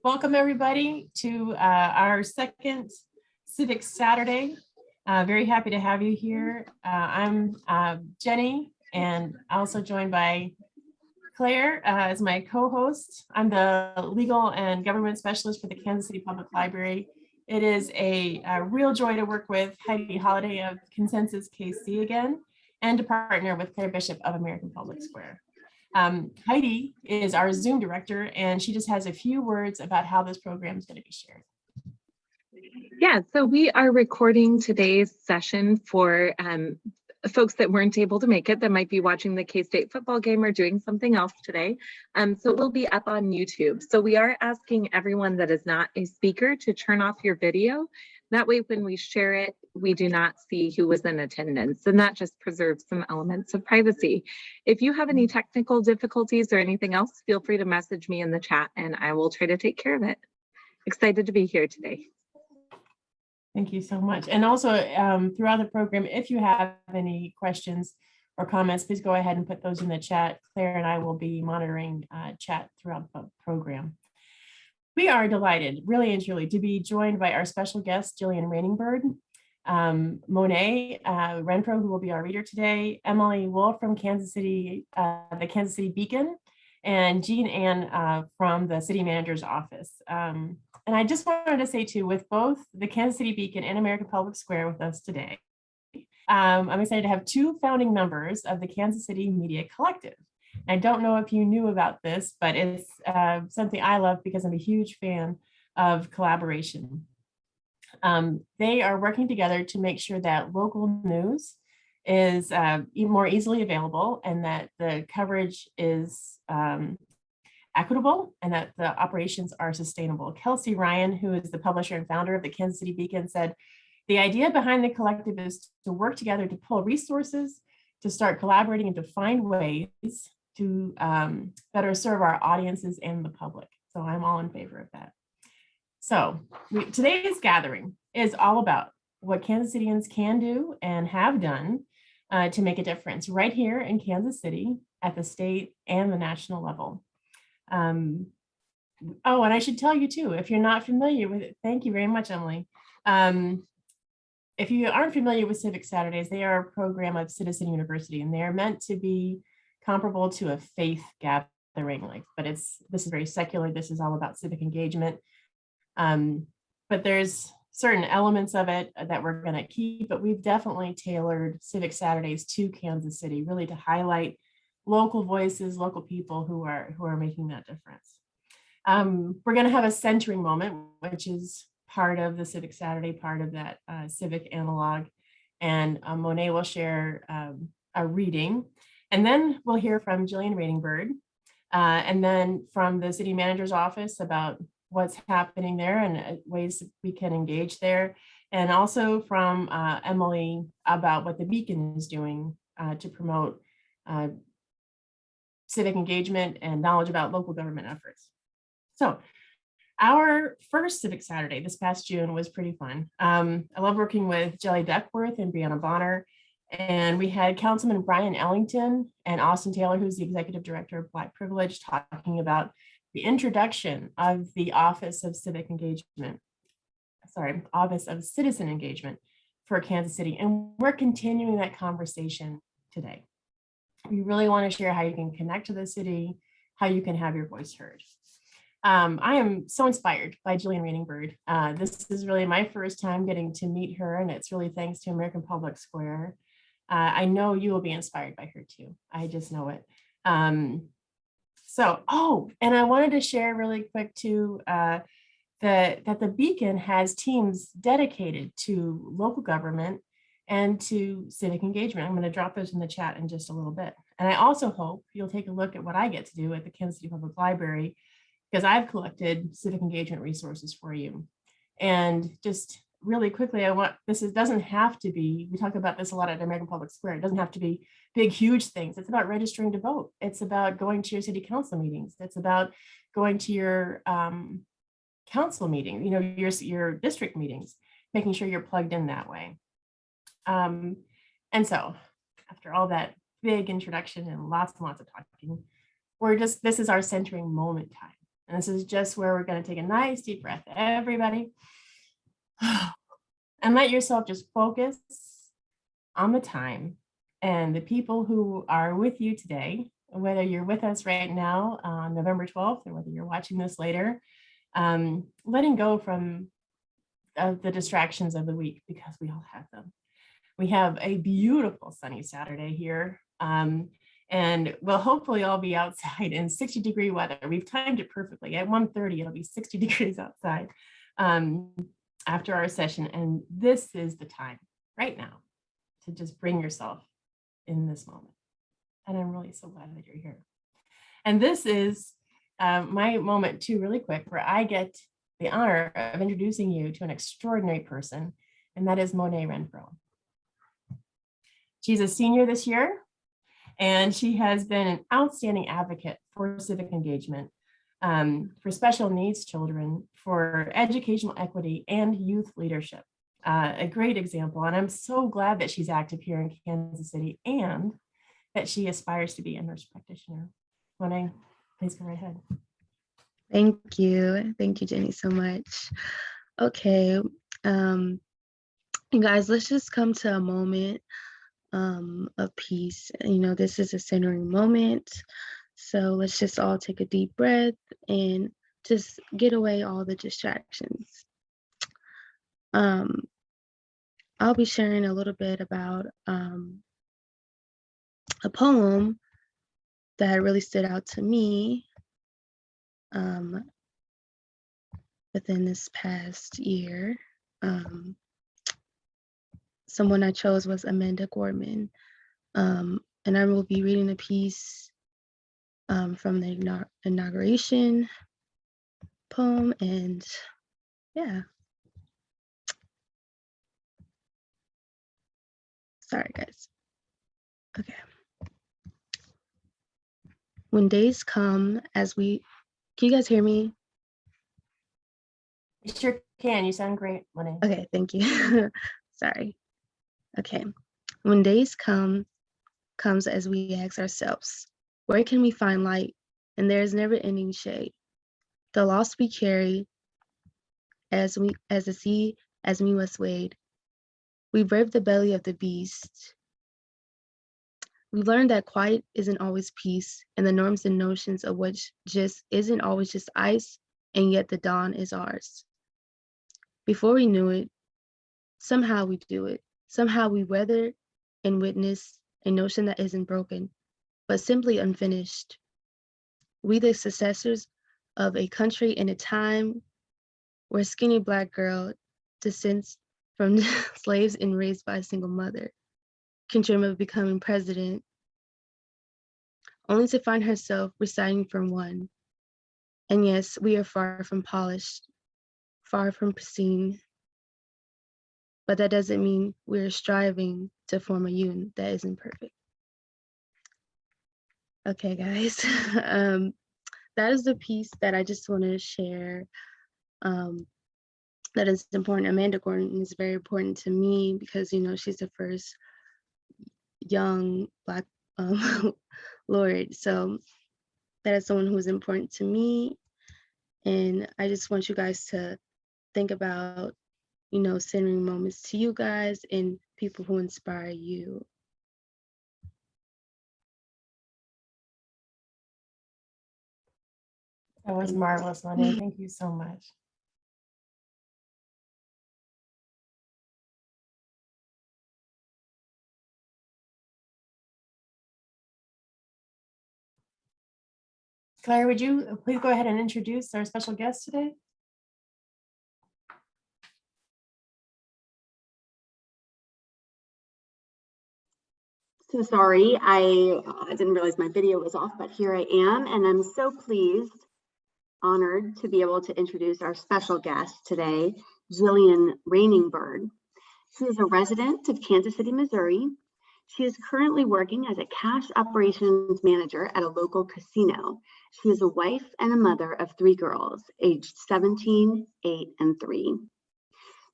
Welcome everybody to our second Civic Saturday. Very happy to have you here. I'm Jenny, and also joined by Claire as my co-host. I'm the legal and government specialist for the Kansas City Public Library. It is a real joy to work with Heidi Holliday of Consensus KC again, and to partner with Claire Bishop of American Public Square. Heidi is our Zoom director, and she just has a few words about how this program is going to be shared. Yeah, so we are recording today's session for folks that weren't able to make it, that might be watching the K-State football game or doing something else today. So it will be up on YouTube. So we are asking everyone that is not a speaker to turn off your video. That way, when we share it, we do not see who was in attendance, and that just preserves some elements of privacy. If you have any technical difficulties or anything else, feel free to message me in the chat and I will try to take care of it. Excited to be here today. Thank you so much. And also throughout the program, if you have any questions or comments, please go ahead and put those in the chat. Claire and I will be monitoring chat throughout the program. We are delighted, really and truly, to be joined by our special guest, Jillian Rainingbird, Monet Renfro, who will be our reader today, Emily Wolf from Kansas City, the Kansas City Beacon, and Jean Ann from the city manager's office. And I just wanted to say too, with both the Kansas City Beacon and American Public Square with us today, I'm excited to have two founding members of the Kansas City Media Collective. I don't know if you knew about this, but it's something I love because I'm a huge fan of collaboration. They are working together to make sure that local news is even more easily available, and that the coverage is equitable, and that the operations are sustainable. Kelsey Ryan, who is the publisher and founder of the Kansas City Beacon, said, "The idea behind the collective is to work together to pull resources, to start collaborating, and to find ways to better serve our audiences and the public." So I'm all in favor of that. So today's gathering is all about what Kansas Cityans can do and have done to make a difference right here in Kansas City at the state and the national level. Oh, and I should tell you too, if you're not familiar with it, thank you very much, Emily. If you aren't familiar with Civic Saturdays, they are a program of Citizen University, and they are meant to be comparable to a faith gathering, but this is very secular. This is all about civic engagement. But there's certain elements of it that we're going to keep, but we've definitely tailored Civic Saturdays to Kansas City, really to highlight local voices, local people who are making that difference. We're going to have a centering moment, which is part of the Civic Saturday, part of that civic analog, and Monet will share a reading, and then we'll hear from Jillian Rainingbird, and then from the city manager's office about what's happening there and ways we can engage there, and also from Emily about what the Beacon is doing to promote civic engagement and knowledge about local government efforts. So our first Civic Saturday this past June was pretty fun. I love working with Jelly Beckworth and Brianna Bonner, and we had Councilman Brian Ellington and Austin Taylor, who's the executive director of Black Privilege, talking about the introduction of the Office of Civic Engagement, Office of Citizen Engagement for Kansas City. And we're continuing that conversation today. We really want to share how you can connect to the city, how you can have your voice heard. I am so inspired by Jillian Rainingbird. This is really my first time getting to meet her, and it's really thanks to American Public Square. I know you will be inspired by her too. I just know it. And I wanted to share really quick too, that the Beacon has teams dedicated to local government and to civic engagement. I'm going to drop those in the chat in just a little bit. And I also hope you'll take a look at what I get to do at the Kansas City Public Library, because I've collected civic engagement resources for you. And just really quickly, doesn't have to be, we talk about this a lot at American Public Square, it doesn't have to be big, huge things. It's about registering to vote. It's about going to your city council meetings. It's about going to your council meeting, your district meetings, making sure you're plugged in that way. And so after all that big introduction and lots and lots of talking, this is our centering moment time. And this is just where we're going to take a nice deep breath, everybody. And let yourself just focus on the time and the people who are with you today, whether you're with us right now on November 12th or whether you're watching this later, letting go from the distractions of the week, because we all have them. We have a beautiful sunny Saturday here. And we'll hopefully all be outside in 60-degree weather. We've timed it perfectly. At 1:30, it'll be 60 degrees outside after our session. And this is the time right now to just bring yourself in this moment. And I'm really so glad that you're here. And this is my moment too, really quick, where I get the honor of introducing you to an extraordinary person, and that is Monet Renfro. She's a senior this year, and she has been an outstanding advocate for civic engagement, for special needs children, for educational equity and youth leadership. A great example, and I'm so glad that she's active here in Kansas City and that she aspires to be a nurse practitioner. Monet, please go right ahead. Thank you, Jenny, so much. Okay, you guys, let's just come to a moment of peace. You know, this is a centering moment, so let's just all take a deep breath and just get away all the distractions. I'll be sharing a little bit about a poem that really stood out to me within this past year. Someone I chose was Amanda Gorman, and I will be reading a piece from the inauguration poem, and yeah. Sorry, guys. Okay. When days come as we, can you guys hear me? You sure can. You sound great, Monet. Okay, thank you. Sorry. Okay. When days comes as we ask ourselves, where can we find light? And there is never ending shade. The loss we carry as the sea, as we must wade. We brave the belly of the beast. We learned that quiet isn't always peace, and the norms and notions of which just isn't always just ice, and yet the dawn is ours. Before we knew it, somehow we do it. Somehow we weather and witness a notion that isn't broken, but simply unfinished. We the successors of a country in a time where a skinny Black girl descends from slaves and raised by a single mother can dream of becoming president, only to find herself reciting from one. And yes, we are far from polished, far from pristine, but that doesn't mean we're striving to form a unit that isn't perfect. Okay, guys, that is the piece that I just want to share. That is important. Amanda Gorman is very important to me because, you know, she's the first young Black laureate. So that is someone who is important to me. And I just want you guys to think about, you know, centering moments to you guys and people who inspire you. That was marvelous, Monet. Thank you so much. Claire, would you please go ahead and introduce our special guest today? So sorry, I didn't realize my video was off, but here I am, and I'm so pleased, honored to be able to introduce our special guest today, Jillian Rainingbird. She is a resident of Kansas City, Missouri. She is currently working as a cash operations manager at a local casino. She is a wife and a mother of 3 girls, aged 17, 8, and 3.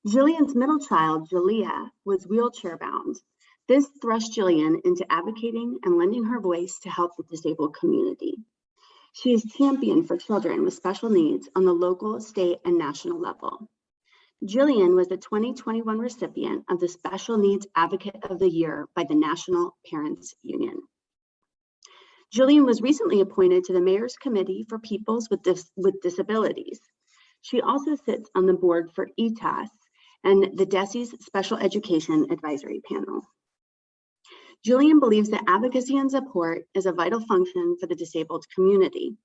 Jillian's middle child, Jayla, was wheelchair bound. This thrust Jillian into advocating and lending her voice to help the disabled community. She is championed for children with special needs on the local, state, and national level. Jillian was the 2021 recipient of the Special Needs Advocate of the Year by the National Parents Union. Jillian was recently appointed to the Mayor's Committee for Peoples with Disabilities. She also sits on the board for ETAS and the DESE's Special Education Advisory Panel. Jillian believes that advocacy and support is a vital function for the disabled community.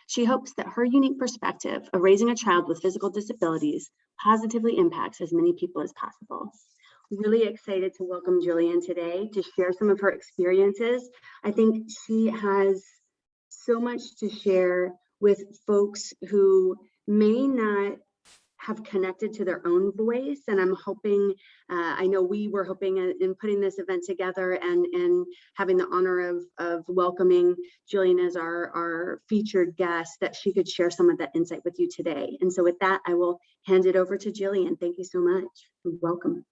She hopes that her unique perspective of raising a child with physical disabilities positively impacts as many people as possible. Really excited to welcome Jillian today to share some of her experiences. I think she has so much to share with folks who may not have connected to their own voice. And I'm hoping, I know we were hoping in putting this event together and having the honor of welcoming Jillian as our featured guest, that she could share some of that insight with you today. And so with that, I will hand it over to Jillian. Thank you so much. Welcome.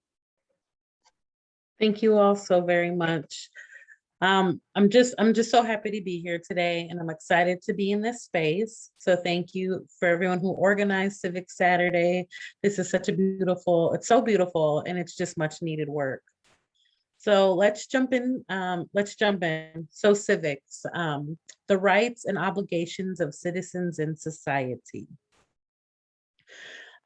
Thank you all so very much. I'm just so happy to be here today, and I'm excited to be in this space. So thank you for everyone who organized Civic Saturday. This is such a beautiful, it's so beautiful, and it's just much needed work. So let's jump in. So civics, the rights and obligations of citizens in society.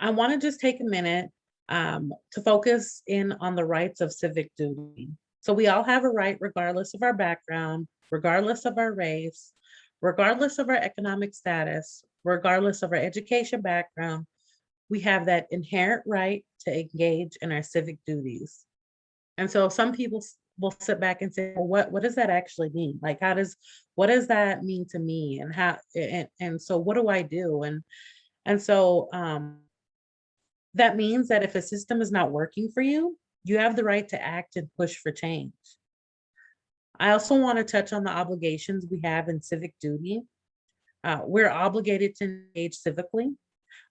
I want to just take a minute to focus in on the rights of civic duty. So we all have a right, regardless of our background, regardless of our race, regardless of our economic status, regardless of our education background. We have that inherent right to engage in our civic duties. And so some people will sit back and say, well, what does that actually mean? Like, what does that mean to me? And how, and so what do I do? And so that means that if a system is not working for you, you have the right to act and push for change. I also want to touch on the obligations we have in civic duty. We're obligated to engage civically.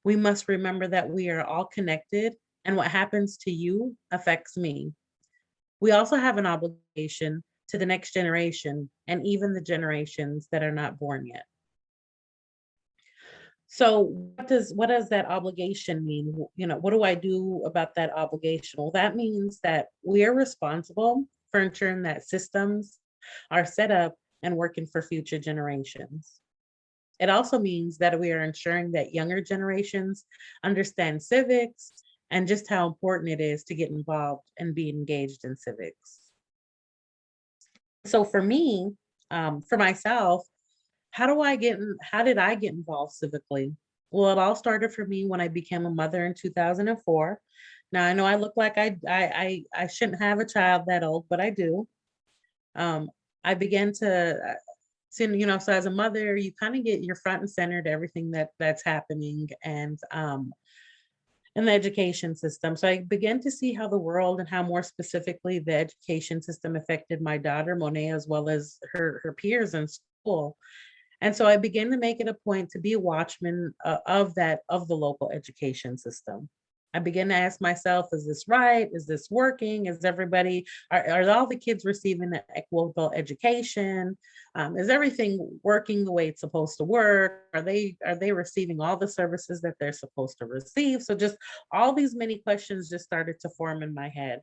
We must remember that we are all connected, and what happens to you affects me. We also have an obligation to the next generation and even the generations that are not born yet. So what does that obligation mean? You know, what do I do about that obligation? Well, that means that we are responsible for ensuring that systems are set up and working for future generations. It also means that we are ensuring that younger generations understand civics and just how important it is to get involved and be engaged in civics. So for me, for myself, how did I get involved civically? Well, it all started for me when I became a mother in 2004. Now, I know I look like I shouldn't have a child that old, but I do. I began to, so as a mother, you kind of you're front and center to everything that's happening and in the education system. So I began to see how the world and how more specifically the education system affected my daughter, Monet, as well as her peers in school. And so I began to make it a point to be a watchman of the local education system. I began to ask myself, is this right? Is this working? Is everybody, are all the kids receiving an equitable education? Is everything working the way it's supposed to work? Are they receiving all the services that they're supposed to receive? So just all these many questions just started to form in my head.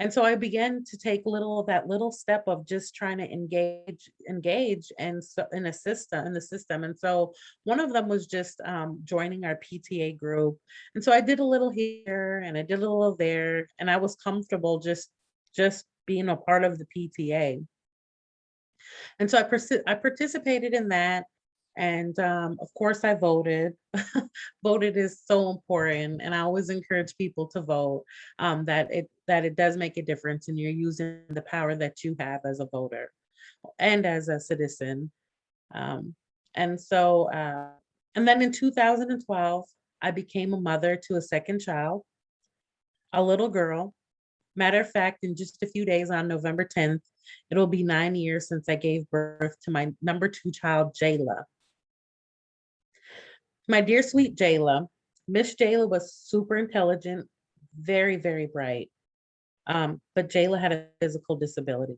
And so I began to take that little step of just trying to engage and so in the system. And so one of them was just joining our PTA group. And so I did a little here and I did a little there, and I was comfortable just being a part of the PTA. And so I participated in that. And of course I voted. Voted is so important, and I always encourage people to vote, that it does make a difference, and you're using the power that you have as a voter and as a citizen. And then in 2012, I became a mother to a second child, a little girl. Matter of fact, in just a few days, on November 10th, it'll be 9 years since I gave birth to my number 2 child, Jayla. My dear sweet Jayla, Miss Jayla was super intelligent, very, very bright. But Jayla had a physical disability.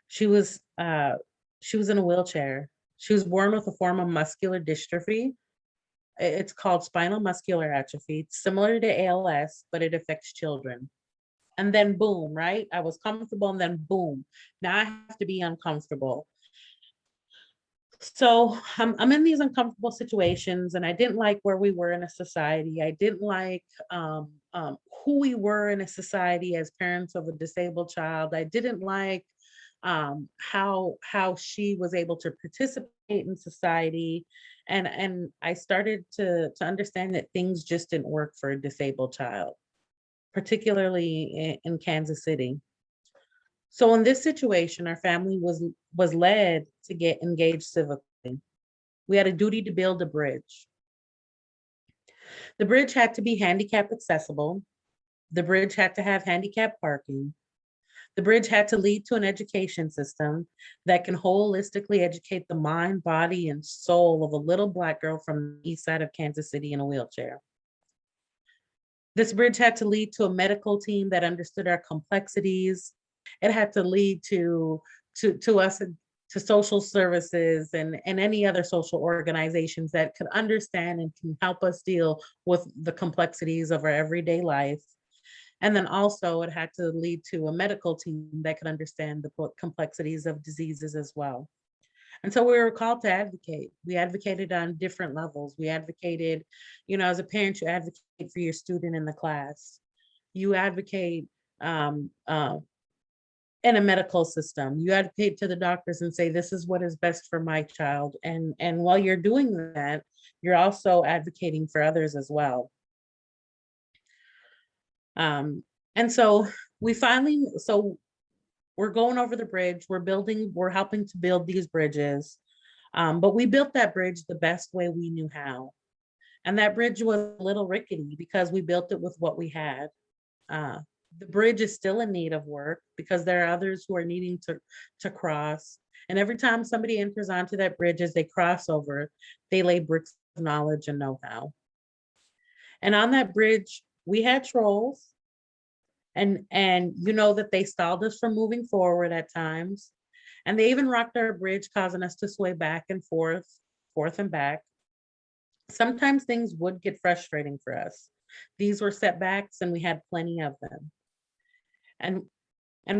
She was in a wheelchair, She was born with a form of muscular dystrophy. It's called spinal muscular atrophy. It's similar to ALS, but it affects children. And then boom, right? I was comfortable and then boom, now I have to be uncomfortable. So I'm in these uncomfortable situations, and I didn't like where we were in a society. I didn't like who we were in a society as parents of a disabled child. I didn't like how she was able to participate in society, and I started to understand that things just didn't work for a disabled child, particularly in Kansas City. So in this situation, our family was led to get engaged civically. We had a duty to build a bridge. The bridge had to be handicap accessible. The bridge had to have handicap parking. The bridge had to lead to an education system that can holistically educate the mind, body, and soul of a little Black girl from the east side of Kansas City in a wheelchair. This bridge had to lead to a medical team that understood our complexities. It had to lead to us, to social services and any other social organizations that could understand and can help us deal with the complexities of our everyday life. And then also it had to lead to a medical team that could understand the complexities of diseases as well. And so we were called to advocate. We advocated on different levels. We advocated, as a parent, you advocate for your student in the class. You advocate in a medical system. You advocate to the doctors and say, this is what is best for my child. And while you're doing that, you're also advocating for others as well. And so we're going over the bridge, we're helping to build these bridges. But we built that bridge the best way we knew how. And that bridge was a little rickety because we built it with what we had. The bridge is still in need of work because there are others who are needing to cross. And every time somebody enters onto that bridge, as they cross over, they lay bricks of knowledge and know-how. And on that bridge, we had trolls, and that they stalled us from moving forward at times. And they even rocked our bridge, causing us to sway back and forth and back. Sometimes things would get frustrating for us. These were setbacks, and we had plenty of them. And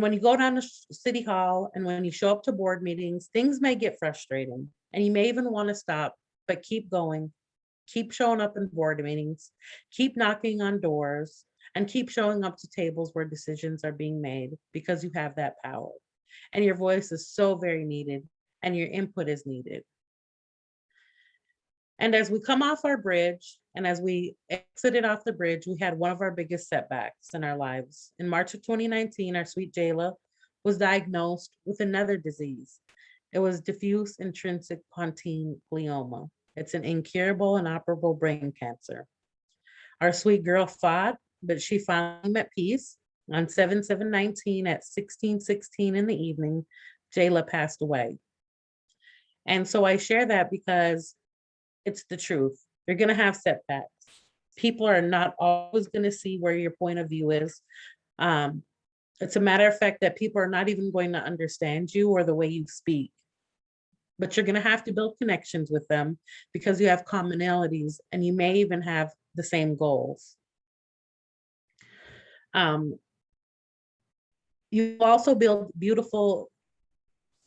when you go down to City Hall and when you show up to board meetings, things may get frustrating, and you may even want to stop, but keep going. Keep showing up in board meetings, keep knocking on doors, and keep showing up to tables where decisions are being made, because you have that power. And your voice is so very needed, and your input is needed. And as we come off our bridge, and as we exited off the bridge, we had one of our biggest setbacks in our lives. In March of 2019, our sweet Jayla was diagnosed with another disease. It was diffuse intrinsic pontine glioma. It's an incurable and operable brain cancer. Our sweet girl fought, but she finally met peace. On 7/7/19 at 16:16 in the evening, Jayla passed away. And so I share that because it's the truth. You're going to have setbacks. People are not always going to see where your point of view is. It's a matter of fact that people are not even going to understand you or the way you speak. But you're going to have to build connections with them because you have commonalities, and you may even have the same goals. You also build beautiful.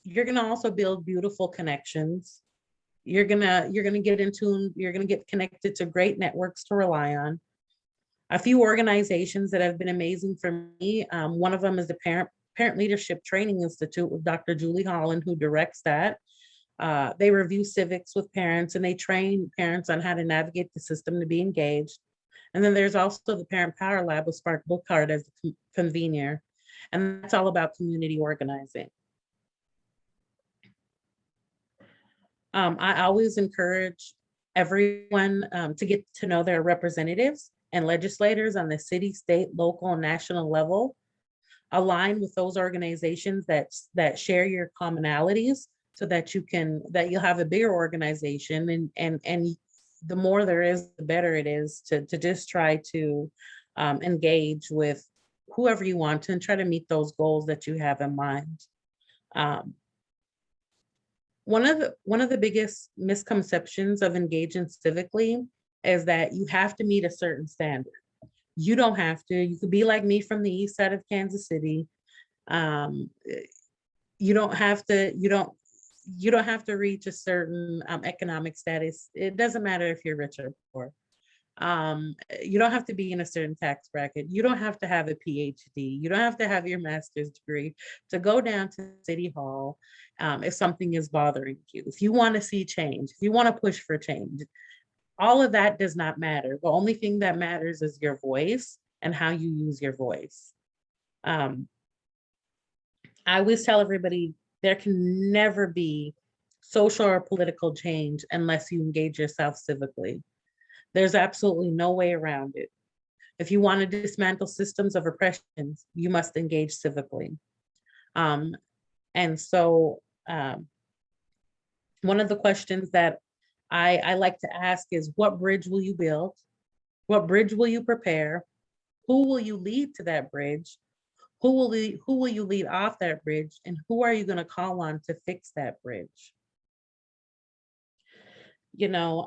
You're going to also build beautiful connections. You're gonna get in tune. You're gonna get connected to great networks to rely on. A few organizations that have been amazing for me. One of them is the Parent Leadership Training Institute with Dr. Julie Holland, who directs that. They review civics with parents, and they train parents on how to navigate the system to be engaged. And then there's also the Parent Power Lab with Spark Bookhart as the convener. And that's all about community organizing. I always encourage everyone to get to know their representatives and legislators on the city, state, local, and national level. Align with those organizations that share your commonalities, so that you'll have a bigger organization, and the more there is, the better it is to just try to engage with whoever you want to and try to meet those goals that you have in mind. one of the biggest misconceptions of engaging civically is that you have to meet a certain standard. You don't have to. You could be like me from the east side of Kansas City. Um, you don't have to. You don't have to reach a certain economic status. It doesn't matter if you're rich or poor. You don't have to be in a certain tax bracket. You don't have to have a PhD. You don't have to have your master's degree to go down to City Hall if something is bothering you. If you want to see change, if you want to push for change, all of that does not matter. The only thing that matters is your voice and how you use your voice. I always tell everybody there can never be social or political change unless you engage yourself civically. There's absolutely no way around it. If you want to dismantle systems of oppression, you must engage civically. And so one of the questions that I like to ask is, what bridge will you build? What bridge will you prepare? Who will you lead to that bridge? Who will you lead off that bridge? And who are you going to call on to fix that bridge? You know,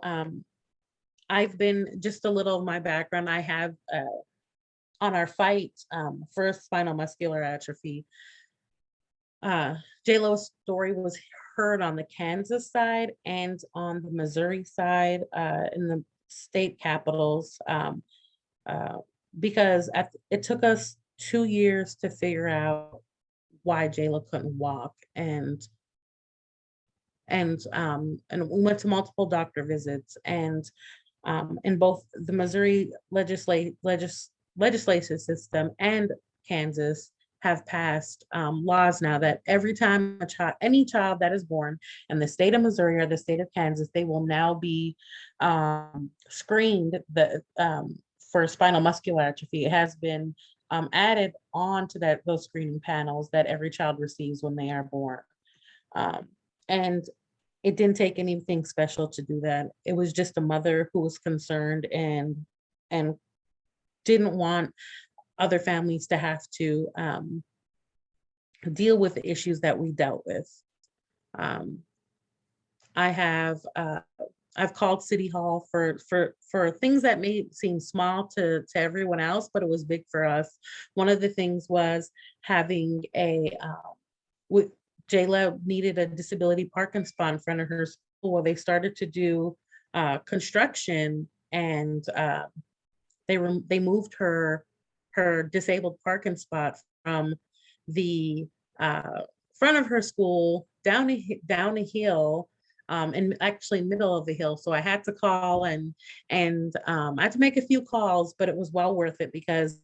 I've been, just a little of my background, I have on our fight for spinal muscular atrophy, Jayla's story was heard on the Kansas side and on the Missouri side in the state capitals because it took us 2 years to figure out why Jayla couldn't walk, and we went to multiple doctor visits, and in both the Missouri legislative system and Kansas have passed laws now that every time any child that is born in the state of Missouri or the state of Kansas, they will now be screened for spinal muscular atrophy. It has been added on to those screening panels that every child receives when they are born. And it didn't take anything special to do that. It was just a mother who was concerned and didn't want other families to have to deal with the issues that we dealt with. I've called City Hall for things that may seem small to everyone else, but it was big for us. One of the things was having Jayla needed a disability parking spot in front of her school. Where they started to do construction, and they moved her disabled parking spot from the front of her school down a hill, and actually middle of the hill. So I had to call and I had to make a few calls, but it was well worth it because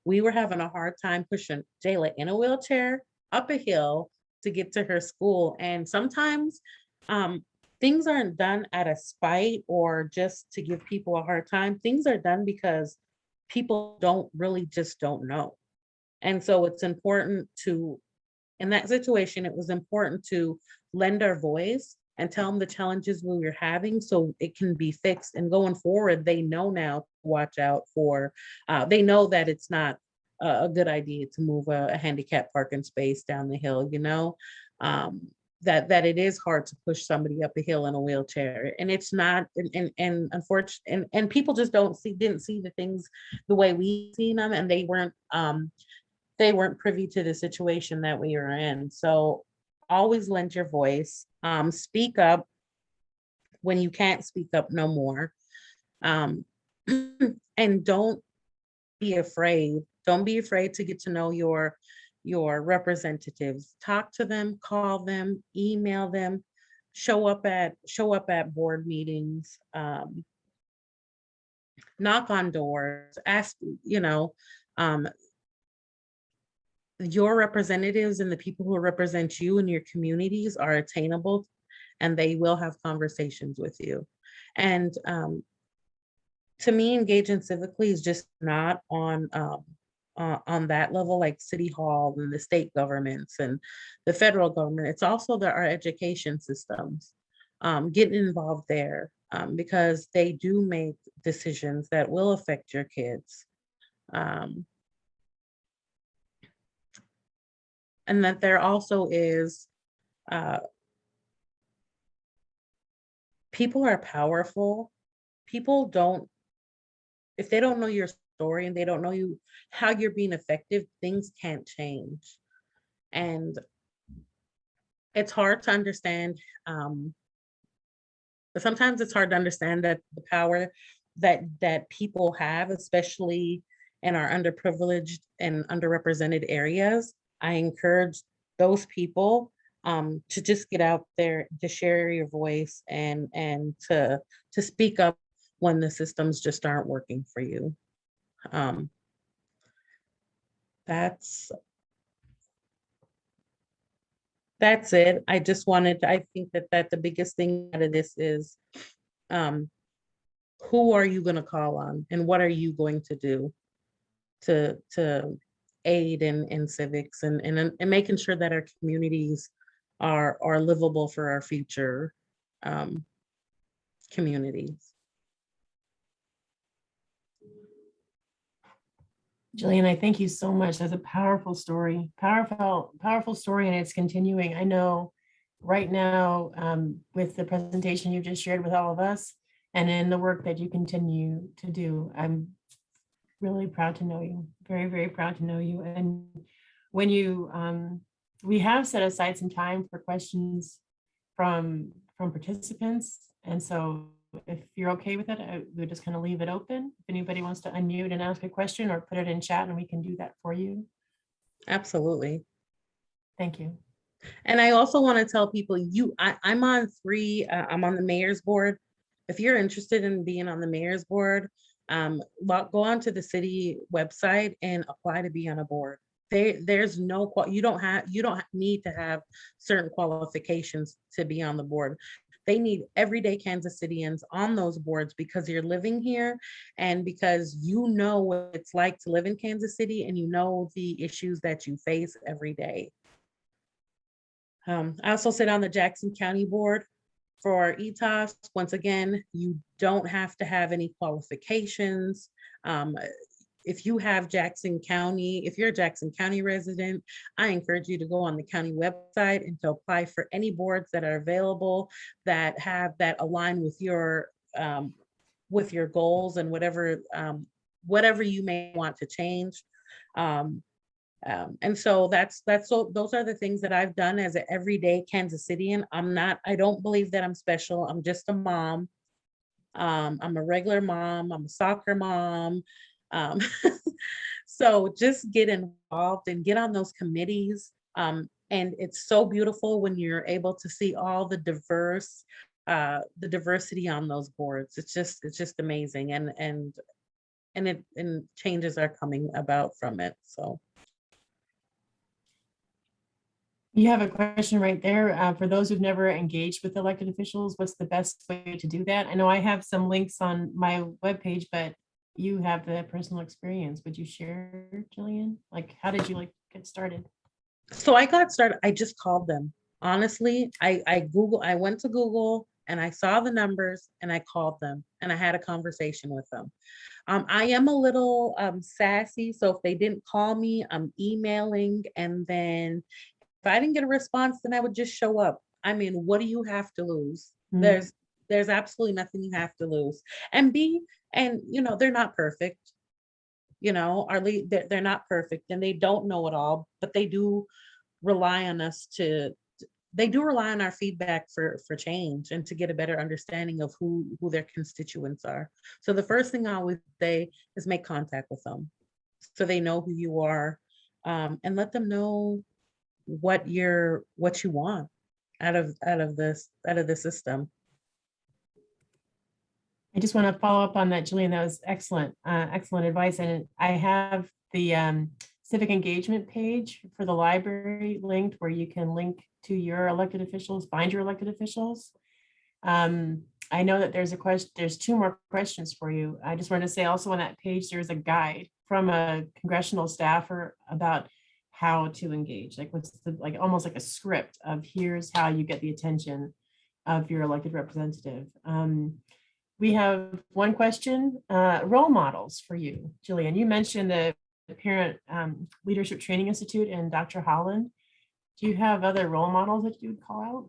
we were having a hard time pushing Jayla in a wheelchair up a hill to get to her school. And sometimes things aren't done out of spite or just to give people a hard time. Things are done because people just don't know. And so it's important to, in that situation, it was important to lend our voice and tell them the challenges we were having so it can be fixed. And going forward, they know now to watch out for, they know that it's not a good idea to move a handicap parking space down the hill, that it is hard to push somebody up a hill in a wheelchair, and it's not, and unfortunately, and people just didn't see the things the way we seen them, and they weren't privy to the situation that we were in. So always lend your voice, speak up when you can't speak up no more, and don't be afraid. Don't be afraid to get to know your representatives. Talk to them, call them, email them, show up at board meetings, knock on doors, ask, your representatives and the people who represent you in your communities are attainable, and they will have conversations with you. And to me, engaging civically is just not on that level, like City Hall and the state governments and the federal government. It's also our education systems, getting involved there, because they do make decisions that will affect your kids. And that there also is people are powerful. People don't, if they don't know your story and they don't know you, how you're being effective, things can't change. And it's hard to understand. But sometimes it's hard to understand that the power that people have, especially in our underprivileged and underrepresented areas. I encourage those people to just get out there, to share your voice, and to speak up when the systems just aren't working for you. Um, that's that's it. I just wanted to, I think that the biggest thing out of this is um, who are you going to call on, and what are you going to do to aid in civics, and making sure that our communities are livable for our future um, communities. Jillian, I thank you so much. That's a powerful story, powerful story, and it's continuing. I know right now with the presentation you just shared with all of us, and in the work that you continue to do, I'm really proud to know you. Very, very proud to know you. And when you, we have set aside some time for questions from participants, and so if you're okay with it, we'll just kind of leave it open. If anybody wants to unmute and ask a question or put it in chat, and we can do that for you. Absolutely. Thank you. And I also want to tell people, I'm on I'm on the mayor's board. If you're interested in being on the mayor's board, go onto the city website and apply to be on a board. There's no, you don't need to have certain qualifications to be on the board. They need everyday Kansas Cityans on those boards because you're living here and because you know what it's like to live in Kansas City and you know the issues that you face every day. I also sit on the Jackson County Board for ETOS. Once again, you don't have to have any qualifications. If you have Jackson County, if you're a Jackson County resident, I encourage you to go on the county website and to apply for any boards that are available that align with your goals and whatever you may want to change. And so those are the things that I've done as an everyday Kansas Citian. I don't believe that I'm special. I'm just a mom. I'm a regular mom. I'm a soccer mom. So just get involved and get on those committees. And it's so beautiful when you're able to see all the diversity on those boards. It's just amazing. And changes are coming about from it. So. You have a question right there. For those who've never engaged with elected officials, what's the best way to do that? I know I have some links on my webpage, but you have the personal experience. Would you share, Jillian? Like, how did you get started? So I got started, I just called them. Honestly, I went to Google and I saw the numbers and I called them and I had a conversation with them. I am a little sassy. So if they didn't call me, I'm emailing, and then if I didn't get a response, then I would just show up. I mean, what do you have to lose? Mm-hmm. There's absolutely nothing you have to lose. And they're not perfect. They're not perfect and they don't know it all, but they do rely on us they do rely on our feedback for change and to get a better understanding of who their constituents are. So the first thing I always say is make contact with them so they know who you are, and let them know what you want out of the system. I just want to follow up on that, Jillian. That was excellent, excellent advice. And I have the civic engagement page for the library linked, where you can link to your elected officials, find your elected officials. I know that there's two more questions for you. I just wanted to say also on that page, there's a guide from a congressional staffer about how to engage, almost like a script of here's how you get the attention of your elected representative. We have one question, role models for you, Jillian. You mentioned the Parent Leadership Training Institute and Dr. Holland. Do you have other role models that you would call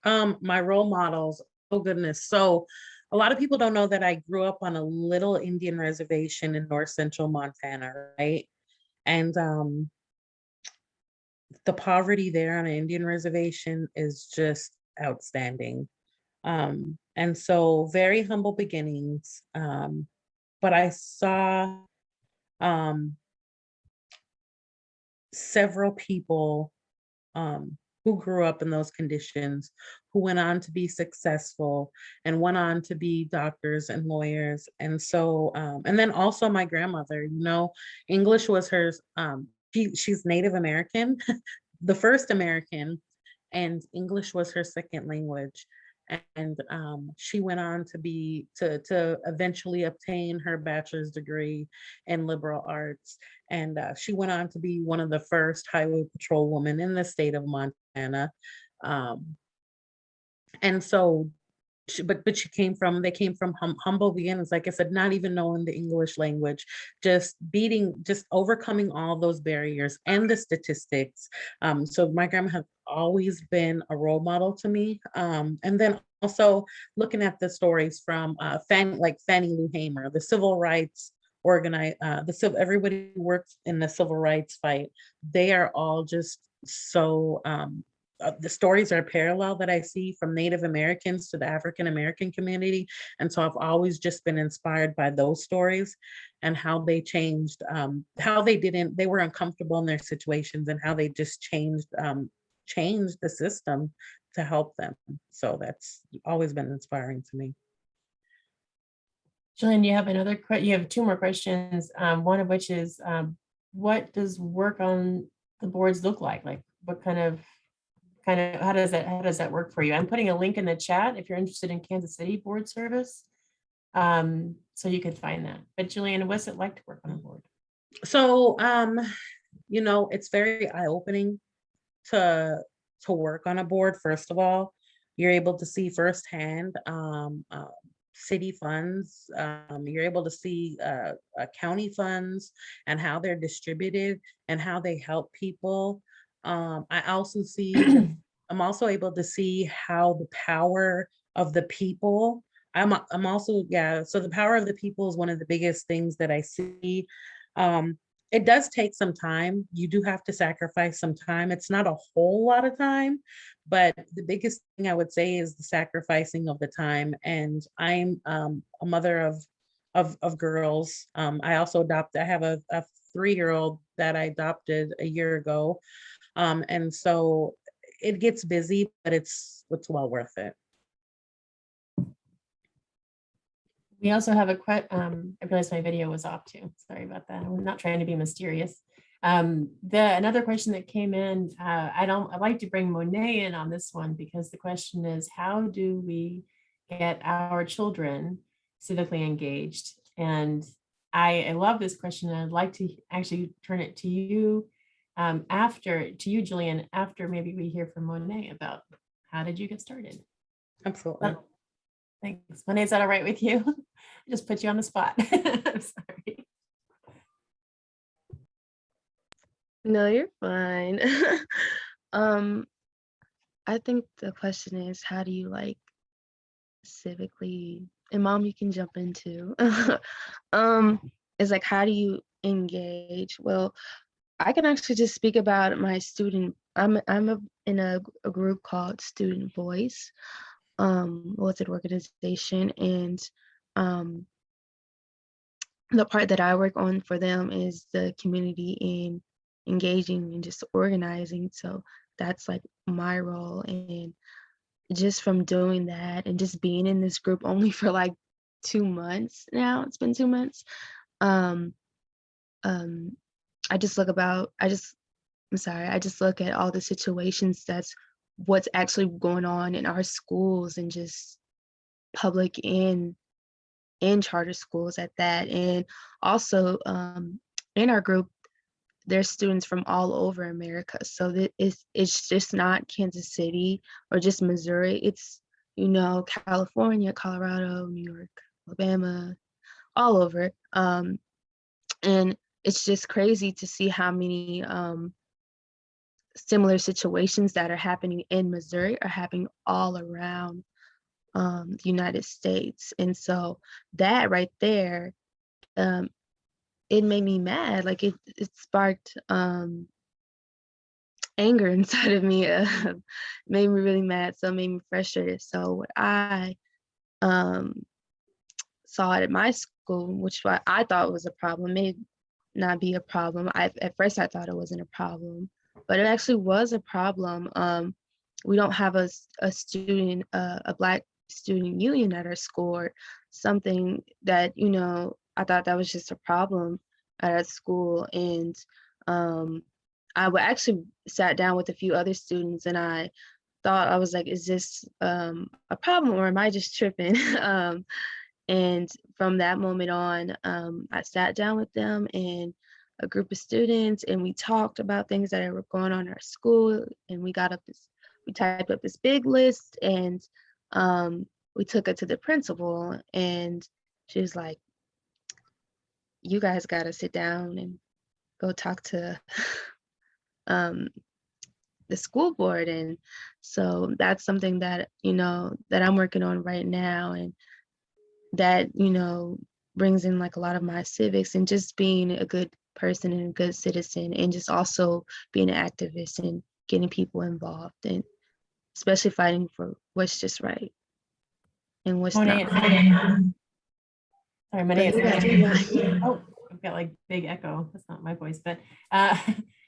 out? My role models Oh goodness. So a lot of people don't know that I grew up on a little Indian reservation in north central Montana, right? And the poverty there on an Indian reservation is just outstanding. And so very humble beginnings. But I saw um, several people who grew up in those conditions, who went on to be successful and went on to be doctors and lawyers. And so, and then also my grandmother, English was hers. She's Native American, the first American, and English was her second language. And she went on to be to eventually obtain her bachelor's degree in liberal arts, and she went on to be one of the first highway patrol women in the state of Montana. Um, and so but they came from humble beginnings, like I said, not even knowing the English language, just overcoming all those barriers and the statistics. So my grandma has always been a role model to me. And then also looking at the stories from Fannie Lou Hamer, the civil rights everybody who works in the civil rights fight. They are all just so the stories are parallel that I see from Native Americans to the African American community. And so I've always just been inspired by those stories and how they changed, they were uncomfortable in their situations and how they just changed the system to help them. So that's always been inspiring to me. Jillian, you have two more questions. One of which is, what does work on the boards look like? Like what kind of, how does that work for you? I'm putting a link in the chat if you're interested in Kansas City board service. So you could find that. But Jillian, what's it like to work on a board? So, it's very eye-opening to work on a board. First of all, you're able to see firsthand city funds. You're able to see county funds and how they're distributed and how they help people. I'm also able to see how the power of the people. I'm also, so the power of the people is one of the biggest things that I see. It does take some time. You do have to sacrifice some time. It's not a whole lot of time, but the biggest thing I would say is the sacrificing of the time. And I'm a mother of girls. I have a 3-year-old that I adopted a year ago. And so it gets busy, but it's well worth it. We also have I realized my video was off too. Sorry about that. I'm not trying to be mysterious. Another question that came in, I'd like to bring Monet in on this one, because the question is, how do we get our children civically engaged? And I love this question. And I'd like to actually turn it to you, Jillian, after maybe we hear from Monet about how did you get started? Absolutely. Thanks. Monet, is that all right with you? I just put you on the spot. I'm sorry. No, you're fine. I think the question is, how do you like civically, and Mom, you can jump in too. It's like, how do you engage? Well, I can actually just speak about my student. I'm in a group called Student Voice. It's an organization, and the part that I work on for them is the community in engaging and just organizing. So that's like my role. And just from doing that and just being in this group only for like 2 months now, it's been 2 months. I just look at all the situations that's what's actually going on in our schools, and just public and in charter schools at that. And also in our group, there's students from all over America. So it's just not Kansas City or just Missouri. It's, California, Colorado, New York, Alabama, all over. And it's just crazy to see how many similar situations that are happening in Missouri are happening all around the United States. And so that right there, it made me mad. Like it sparked anger inside of me, made me really mad. So it made me frustrated. So what I um, saw it at my school, which what I thought was a problem, may not be a problem. At first I thought it wasn't a problem, but it actually was a problem. We don't have a student, a Black student union at our school, or something that, you know, I thought that was just a problem at our school. And I would actually sat down with a few other students, and I thought, I was like, is this a problem, or am I just tripping? And from that moment on, I sat down with them and a group of students, and we talked about things that were going on in our school. And we typed up this big list, and we took it to the principal, and she was like, you guys got to sit down and go talk to the school board. And so that's something that, you know, that I'm working on right now, and that, you know, brings in like a lot of my civics, and just being a good person and a good citizen, and just also being an activist and getting people involved, and especially fighting for what's just right and what's Monet, not. sorry, Monet, But oh, I've got like big echo. That's not my voice, but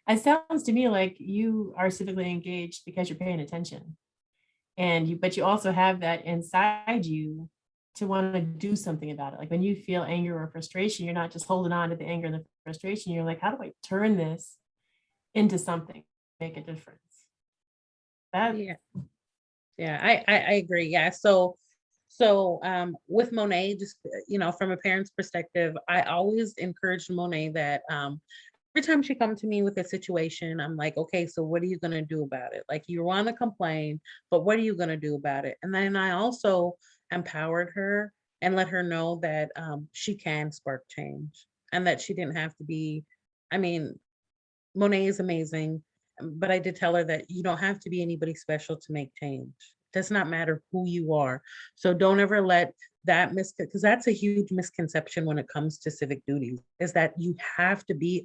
it sounds to me like you are civically engaged because you're paying attention, but you also have that inside you to want to do something about it. Like when you feel anger or frustration, you're not just holding on to the anger and the frustration. You're like, how do I turn this into something, make a difference? That Yeah, I agree. Yeah. So with Monet, just, you know, from a parent's perspective, I always encouraged Monet that every time she come to me with a situation, I'm like, okay, so what are you gonna do about it? Like, you want to complain, but what are you gonna do about it? And then I also empowered her and let her know that she can spark change, and that she didn't have to be, I mean, Monet is amazing, but I did tell her that you don't have to be anybody special to make change. It does not matter who you are. So don't ever let that because that's a huge misconception when it comes to civic duties, is that you have to be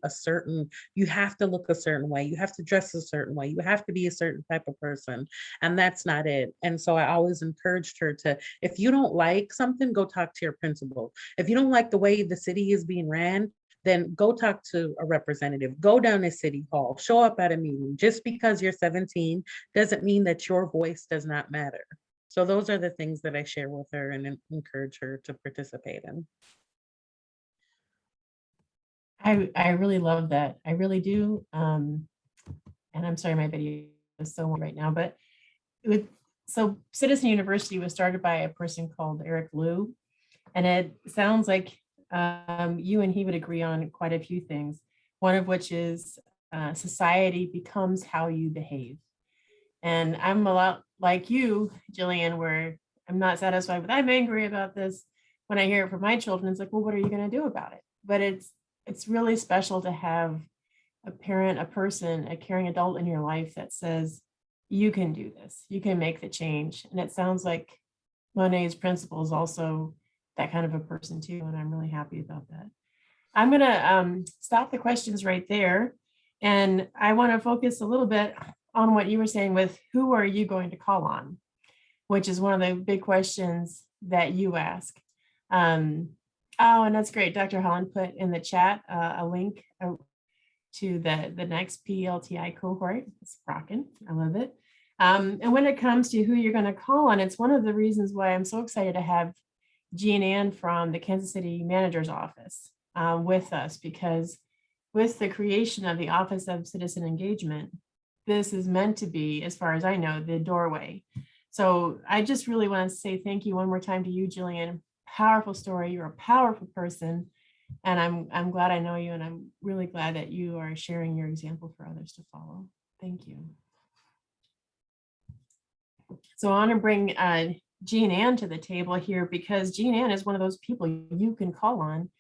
you have to look a certain way, you have to dress a certain way, you have to be a certain type of person. And that's not it. And so I always encouraged her to, if you don't like something, go talk to your principal. If you don't like the way the city is being ran, then go talk to a representative, go down to City Hall, show up at a meeting. Just because you're 17 doesn't mean that your voice does not matter. So those are the things that I share with her and encourage her to participate in. I really love that. I really do. And I'm sorry, my video is so right now, but so Citizen University was started by a person called Eric Liu, and it sounds like you and he would agree on quite a few things, one of which is society becomes how you behave. And I'm a lot like you, Jillian, where I'm not satisfied with, I'm angry about this. When I hear it from my children, it's like, well, what are you going to do about it? But it's really special to have a parent, a person, a caring adult in your life that says, you can do this, you can make the change. And it sounds like Monet's principal is also that kind of a person too, and I'm really happy about that. I'm going to stop the questions right there, and I want to focus a little bit on what you were saying with who are you going to call on, which is one of the big questions that you ask. Oh, and that's great. Dr. Holland put in the chat a link to the next PLTI cohort. It's rocking. I love it. And when it comes to who you're going to call on, it's one of the reasons why I'm so excited to have Jean Ann from the Kansas City Manager's Office with us, because with the creation of the Office of Citizen Engagement, this is meant to be, as far as I know, the doorway. So I just really want to say thank you one more time to you, Jillian. Powerful story. You're a powerful person. And I'm glad I know you, and I'm really glad that you are sharing your example for others to follow. Thank you. So I want to bring Jean Ann to the table here, because Jean Ann is one of those people you can call on.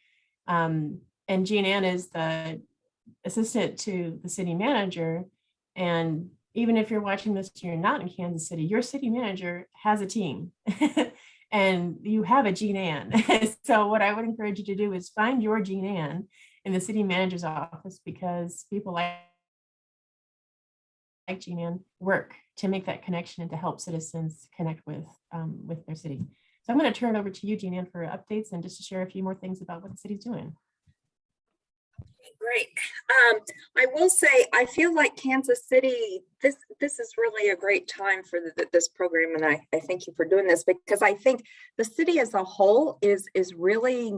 And Jean Ann is the assistant to the city manager, and even if you're watching this and you're not in Kansas City, your city manager has a team and you have a Jean Ann. So what I would encourage you to do is find your Jean Ann in the city manager's office, because people like Jean Ann work to make that connection and to help citizens connect with their city. So I'm going to turn it over to you, Jean Ann, for updates and just to share a few more things about what the city's doing. Great. I will say, I feel like Kansas City, this is really a great time for this program. And I thank you for doing this, because I think the city as a whole is really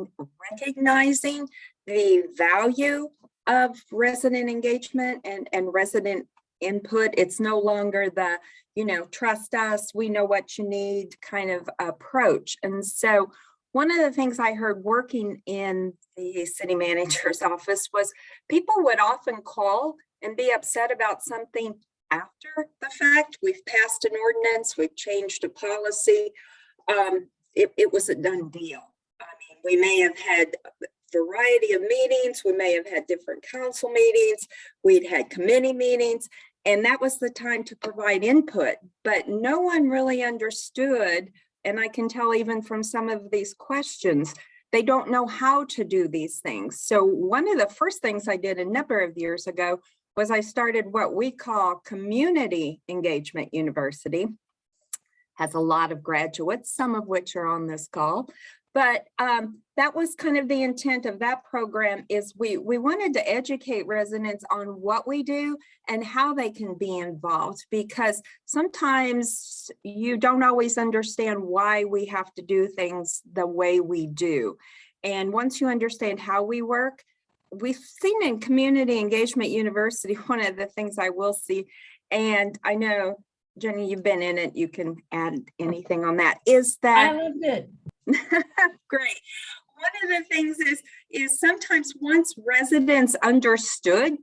recognizing the value of resident engagement and resident input. It's no longer the, trust us, we know what you need kind of approach. And so one of the things I heard working in the city manager's office was people would often call and be upset about something after the fact. We've passed an ordinance, we've changed a policy. It was a done deal. I mean, we may have had a variety of meetings, we may have had different council meetings, we'd had committee meetings, and that was the time to provide input, but no one really understood. And I can tell even from some of these questions, they don't know how to do these things. So one of the first things I did a number of years ago was I started what we call Community Engagement University. Has a lot of graduates, some of which are on this call. But that was kind of the intent of that program, is we wanted to educate residents on what we do and how they can be involved, because sometimes you don't always understand why we have to do things the way we do. And once you understand how we work, we've seen in Community Engagement University, one of the things I will see, and I know, Jenny, you've been in it, you can add anything on that, is that— I loved it. Great. One of the things is sometimes once residents understood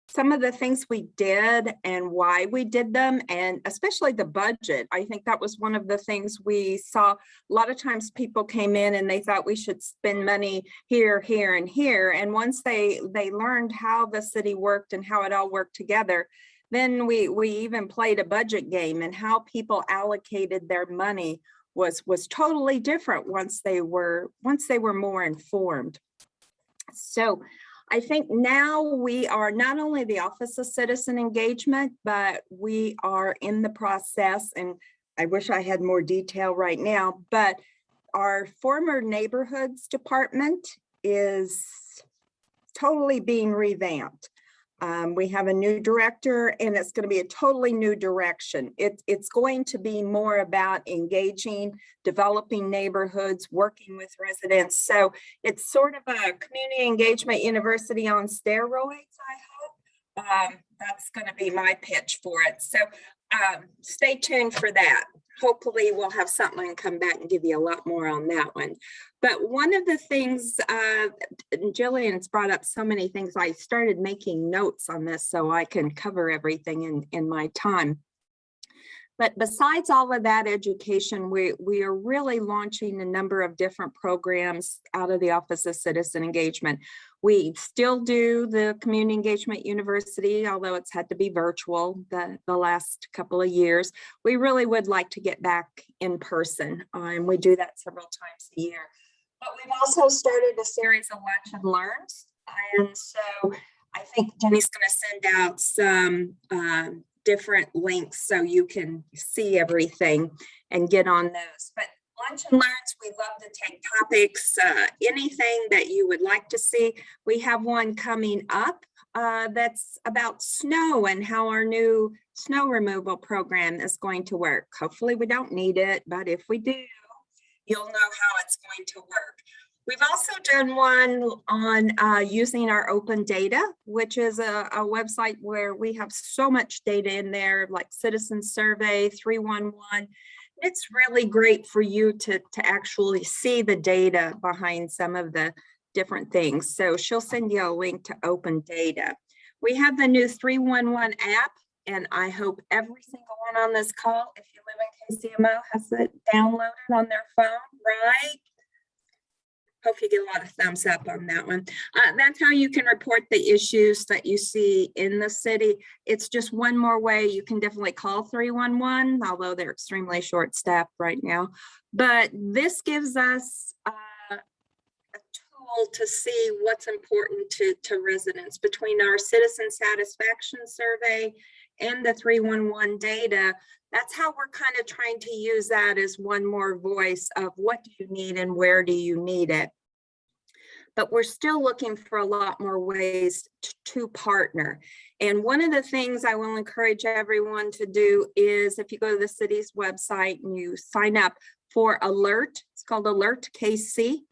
some of the things we did and why we did them, and especially the budget, I think that was one of the things we saw. A lot of times people came in and they thought we should spend money here, here, and here. And once they learned how the city worked and how it all worked together, then we even played a budget game, and how people allocated their money was totally different once they were more informed. So I think now we are not only the Office of Citizen Engagement, but we are in the process, and I wish I had more detail right now, but our former neighborhoods department is totally being revamped. We have a new director, and it's going to be a totally new direction. It's going to be more about engaging, developing neighborhoods, working with residents. So it's sort of a community engagement university on steroids, I hope. That's going to be my pitch for it. So stay tuned for that. Hopefully we'll have something and come back and give you a lot more on that one. But one of the things, Jillian's brought up so many things, I started making notes on this so I can cover everything in my time. But besides all of that education, we are really launching a number of different programs out of the Office of Citizen Engagement. We still do the Community Engagement University, although it's had to be virtual the last couple of years. We really would like to get back in person, and we do that several times a year. But we've also started a series of lunch and learns. And so I think Jenny's going to send out some different links so you can see everything and get on those. But lunch and learns, we love to take topics, anything that you would like to see. We have one coming up that's about snow and how our new snow removal program is going to work. Hopefully we don't need it, but if we do, you'll know how it's going to work. We've also done one on using our open data, which is a website where we have so much data in there, like Citizen Survey, 311. It's really great for you to actually see the data behind some of the different things. So she'll send you a link to open data. We have the new 311 app, and I hope every single one on this call, if you live in KCMO, has it downloaded on their phone, right? Hope you get a lot of thumbs up on that one. That's how you can report the issues that you see in the city. It's just one more way. You can definitely call 311, although they're extremely short-staffed right now. But this gives us a tool to see what's important to residents. Between our citizen satisfaction survey and the 311 data, that's how we're kind of trying to use that as one more voice of what do you need and where do you need it. But we're still looking for a lot more ways to partner. And one of the things I will encourage everyone to do is if you go to the city's website and you sign up for Alert, it's called Alert KC.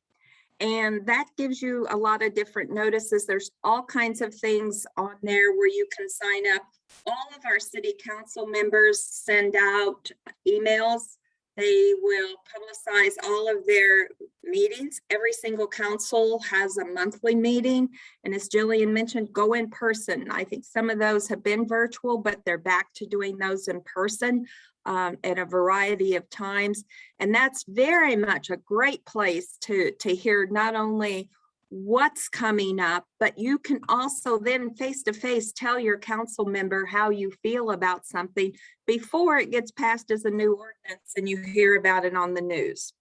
And that gives you a lot of different notices. There's all kinds of things on there where you can sign up. All of our city council members send out emails. They will publicize all of their meetings. Every single council has a monthly meeting. And as Jillian mentioned, go in person. I think some of those have been virtual, but they're back to doing those in person at a variety of times. And that's very much a great place to hear not only what's coming up, but you can also then face-to-face tell your council member how you feel about something before it gets passed as a new ordinance and you hear about it on the news.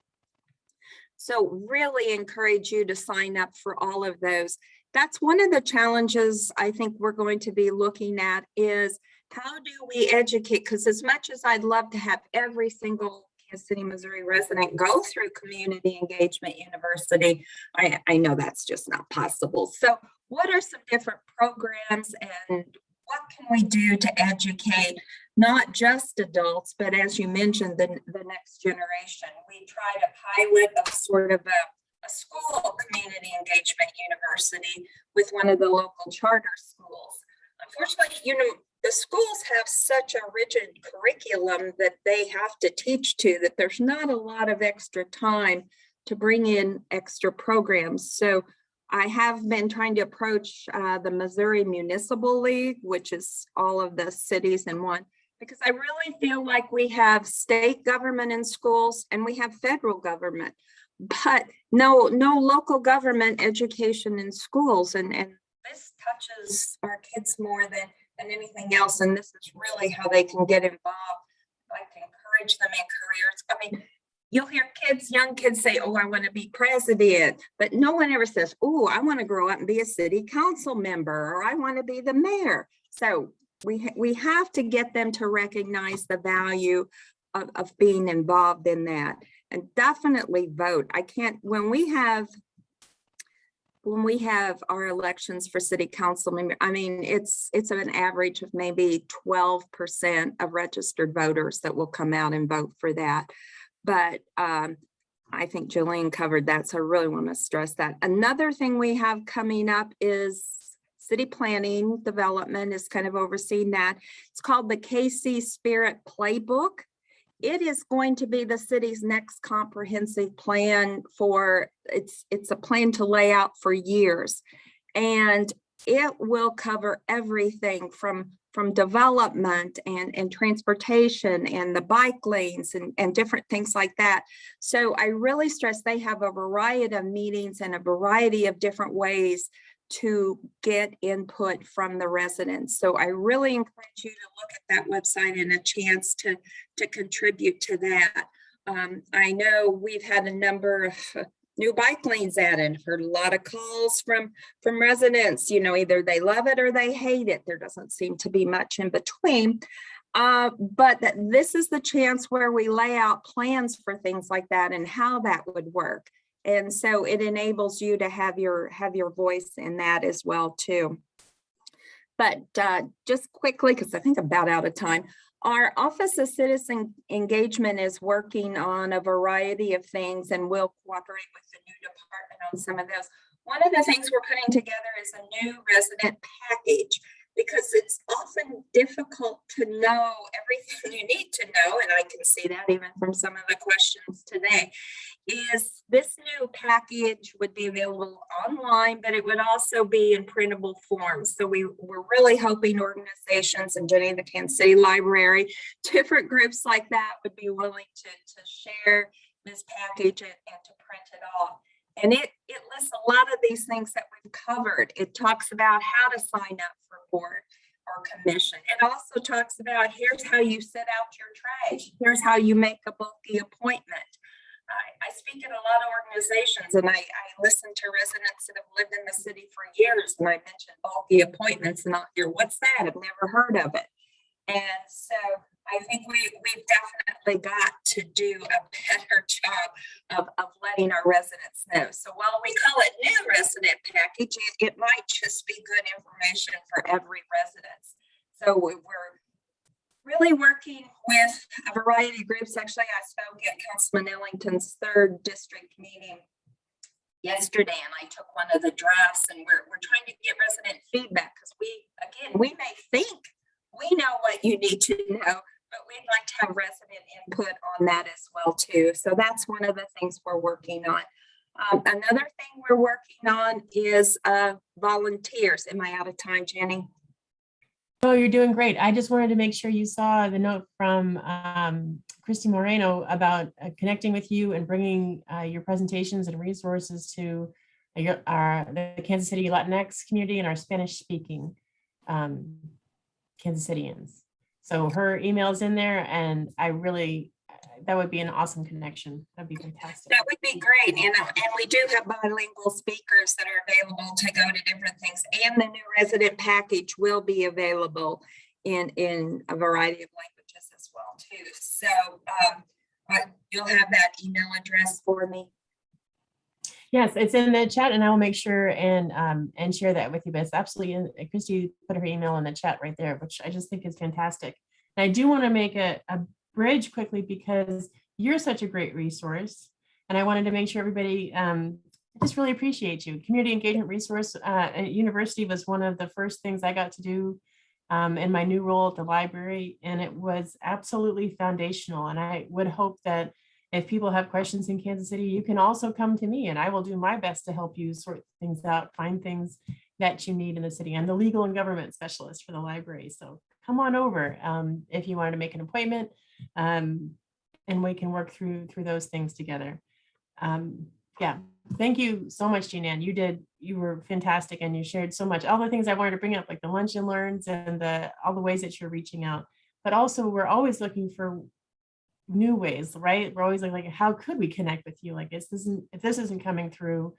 So really encourage you to sign up for all of those. That's one of the challenges I think we're going to be looking at is how do we educate? Because as much as I'd love to have every single Kansas City, Missouri resident go through Community Engagement University, I know that's just not possible. So what are some different programs and what can we do to educate not just adults, but as you mentioned, the next generation? We try to pilot a sort of a school community engagement university with one of the local charter schools. Unfortunately, the schools have such a rigid curriculum that they have to teach to that there's not a lot of extra time to bring in extra programs. So I have been trying to approach the Missouri Municipal League, which is all of the cities in one, because I really feel like we have state government in schools and we have federal government, but no local government education in schools. And this touches our kids more than anything else. And this is really how they can get involved. I can encourage them in careers. I mean, you'll hear young kids say, oh, I want to be president, but no one ever says, oh, I want to grow up and be a city council member, or I want to be the mayor. So we have to get them to recognize the value of being involved in that, and definitely vote. When we have our elections for city council member, I mean, it's an average of maybe 12% of registered voters that will come out and vote for that. But I think Jillian covered that, so I really want to stress that. Another thing we have coming up is city planning development is kind of overseeing that. It's called the KC Spirit Playbook. It is going to be the city's next comprehensive plan it's a plan to lay out for years. And it will cover everything from development and transportation and the bike lanes and different things like that. So I really stress they have a variety of meetings and a variety of different ways to get input from the residents. So I really encourage you to look at that website and a chance to contribute to that. I know we've had a number of new bike lanes added. Heard a lot of calls from residents, either they love it or they hate it. There doesn't seem to be much in between. But this is the chance where we lay out plans for things like that and how that would work. And so it enables you to have your voice in that as well too. But just quickly, because I think I'm about out of time, our Office of Citizen Engagement is working on a variety of things and will cooperate with the new department on some of those. One of the things we're putting together is a new resident package, because it's often difficult to know everything you need to know, and I can see that even from some of the questions today, is this new package would be available online, but it would also be in printable form. So we're really hoping organizations and Jenny, the Kansas City Library, different groups like that would be willing to share this package and to print it off. And it lists a lot of these things that we've covered. It talks about how to sign up for board or commission. It also talks about here's how you set out your trash. Here's how you make a bulky appointment. I speak at a lot of organizations, and I listen to residents that have lived in the city for years, and I mention bulky appointments, and I'll hear, what's that? I've never heard of it. And so I think we've definitely got to do a better job of letting our residents know. So while we call it new resident package, it might just be good information for every resident. So we're really working with a variety of groups. Actually, I spoke at Councilman Ellington's 3rd district meeting yesterday, and I took one of the drafts, and we're trying to get resident feedback, because we may think we know what you need to know, but we'd like to have resident input on that as well too. So that's one of the things we're working on. Another thing we're working on is volunteers. Am I out of time, Jenny? Oh, you're doing great. I just wanted to make sure you saw the note from Christy Moreno about connecting with you and bringing your presentations and resources to the Kansas City Latinx community and our Spanish speaking Kansas Cityans. So her email is in there, and that would be an awesome connection. That'd be fantastic. That would be great. And we do have bilingual speakers that are available to go to different things. And the new resident package will be available in a variety of languages as well too. So you'll have that email address for me. Yes, it's in the chat, and I will make sure and share that with you. But it's absolutely Christy put her email in the chat right there, which I just think is fantastic. And I do want to make a bridge quickly, because you're such a great resource, and I wanted to make sure everybody just really appreciate you. Community engagement resource at university was one of the first things I got to do in my new role at the library, and it was absolutely foundational. And I would hope that if people have questions in Kansas City, you can also come to me, and I will do my best to help you sort things out, find things that you need in the city. I'm the legal and government specialist for the library. So come on over if you wanted to make an appointment, and we can work through those things together. Yeah, thank you so much, Jean-Ann. You were fantastic, and you shared so much. All the things I wanted to bring up, like the lunch and learns and all the ways that you're reaching out. But also, we're always looking for new ways, right? We're always like, how could we connect with you? Like, if this isn't coming through,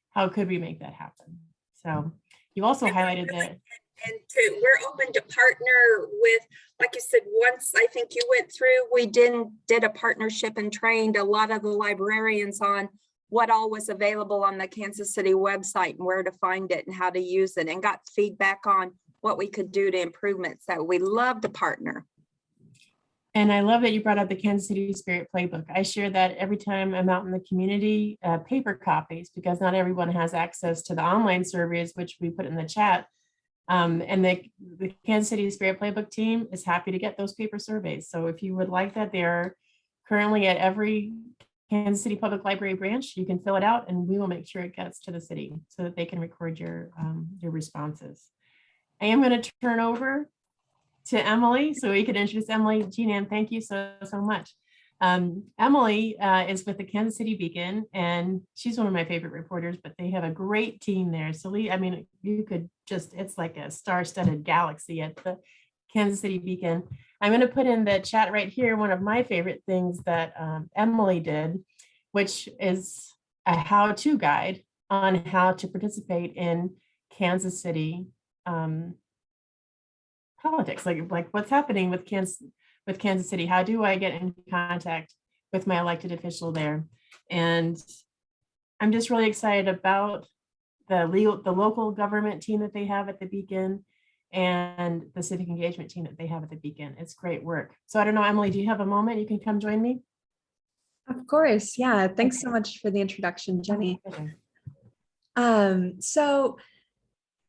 how could we make that happen? So you also highlighted that. And we're open to partner with, like you said, once I think you went through, we did a partnership and trained a lot of the librarians on what all was available on the Kansas City website and where to find it and how to use it, and got feedback on what we could do to improvements. So we love to partner. And I love that you brought up the Kansas City Spirit Playbook. I share that every time I'm out in the community, paper copies, because not everyone has access to the online surveys, which we put in the chat. And the Kansas City Spirit Playbook team is happy to get those paper surveys. So if you would like that, they're currently at every Kansas City Public Library branch. You can fill it out, and we will make sure it gets to the city so that they can record your responses. I am going to turn over to Emily so we can introduce Emily. Jean-Ann, thank you so much. Emily is with the Kansas City Beacon, and she's one of my favorite reporters, but they have a great team there. So I mean, you could it's like a star-studded galaxy at the Kansas City Beacon. I'm going to put in the chat right here one of my favorite things that Emily did, which is a how-to guide on how to participate in Kansas City politics, like what's happening with Kansas City. How do I get in contact with my elected official there? And I'm just really excited about the local government team that they have at the Beacon and the civic engagement team that they have at the Beacon. It's great work. So I don't know, Emily, do you have a moment you can come join me? Of course, yeah. Thanks so much for the introduction, Jenny. So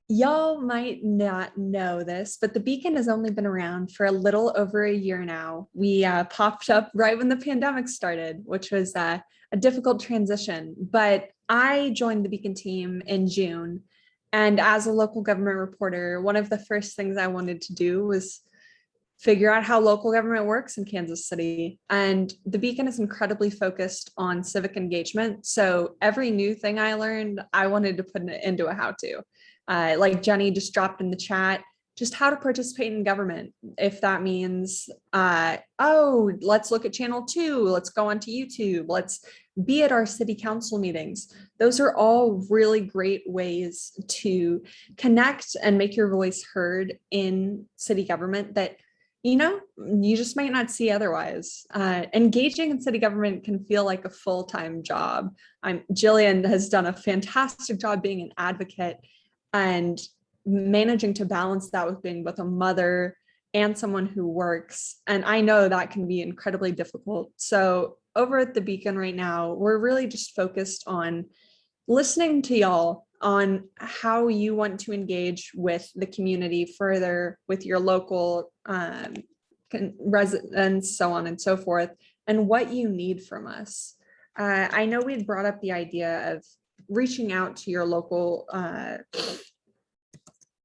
y'all might not know this, but the Beacon has only been around for a little over a year now. We popped up right when the pandemic started, which was a difficult transition. But I joined the Beacon team in June. And as a local government reporter, one of the first things I wanted to do was figure out how local government works in Kansas City. And the Beacon is incredibly focused on civic engagement. So every new thing I learned, I wanted to put it into a how-to. Like Jenny just dropped in the chat, just how to participate in government. If that means, oh, let's look at channel 2, let's go onto YouTube, let's be at our city council meetings. Those are all really great ways to connect and make your voice heard in city government that, you know, you just might not see otherwise. Engaging in city government can feel like a full-time job. Jillian has done a fantastic job being an advocate and managing to balance that with being both a mother and someone who works. And I know that can be incredibly difficult. So over at the Beacon right now, we're really just focused on listening to y'all on how you want to engage with the community further, with your local residents, so on and so forth, and what you need from us. I know we'd brought up the idea of reaching out to your local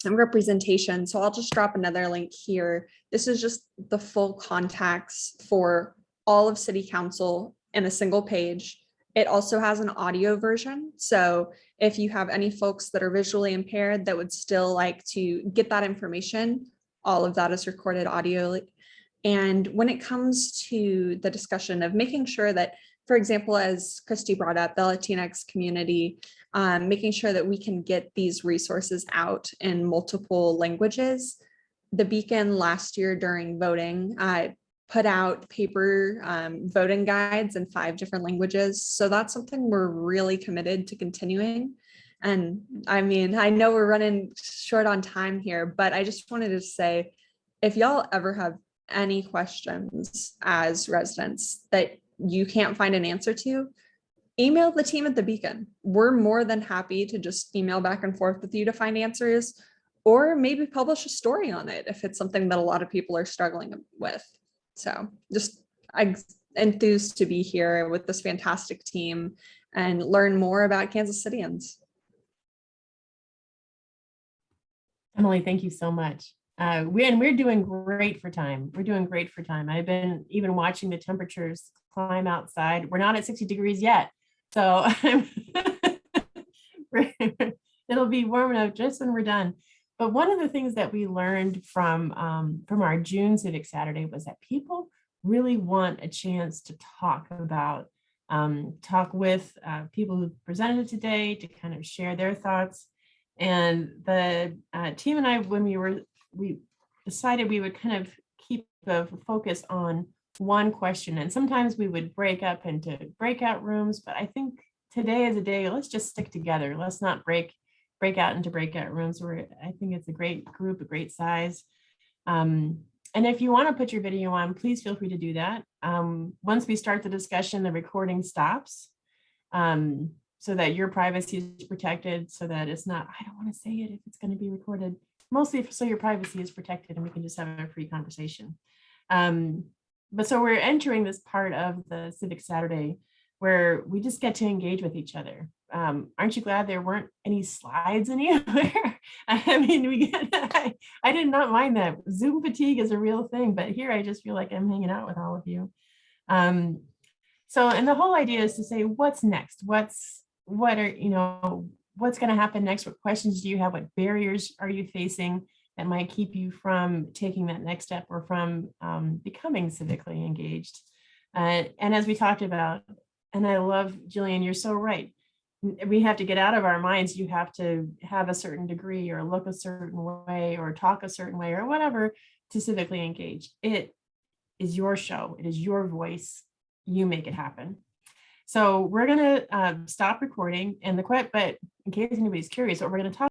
representation. So I'll just drop another link here. This is just the full contacts for all of City Council in a single page. It also has an audio version. So if you have any folks that are visually impaired that would still like to get that information, all of that is recorded audio. And when it comes to the discussion of making sure that, for example, as Christy brought up, the Latinx community, making sure that we can get these resources out in multiple languages. The Beacon last year during voting put out paper voting guides in 5 different languages. So that's something we're really committed to continuing. And I mean, I know we're running short on time here, but I just wanted to say, if y'all ever have any questions as residents that you can't find an answer to, email the team at the Beacon. We're more than happy to just email back and forth with you to find answers, or maybe publish a story on it if it's something that a lot of people are struggling with. So just I'm enthused to be here with this fantastic team and learn more about Kansas Cityans. Emily, thank you so much. We're doing great for time. We're doing great for time. I've been even watching the temperatures climb outside. We're not at 60 degrees yet. So it'll be warm enough just when we're done. But one of the things that we learned from our June Civic Saturday was that people really want a chance to talk with people who presented today, to kind of share their thoughts. And the team and I, when we decided we would kind of keep the focus on one question, and sometimes we would break up into breakout rooms, but I think today is a day, let's just stick together. Let's not break out into breakout rooms where I think it's a great group, a great size. And if you want to put your video on, please feel free to do that. Once we start the discussion, the recording stops so that your privacy is protected, so that it's not, I don't want to say it if it's going to be recorded, mostly so your privacy is protected and we can just have a free conversation. But so we're entering this part of the Civic Saturday where we just get to engage with each other. Aren't you glad there weren't any slides anywhere? I mean, I did not mind that. Zoom fatigue is a real thing, but here I just feel like I'm hanging out with all of you. So, and the whole idea is to say, what's next? What's going to happen next? What questions do you have? What barriers are you facing that might keep you from taking that next step or from becoming civically engaged? And as we talked about, and I love, Jillian, you're so right. We have to get out of our minds. You have to have a certain degree or look a certain way or talk a certain way or whatever to civically engage. It is your show. It is your voice. You make it happen. So we're going to stop recording, and but in case anybody's curious, what we're going to talk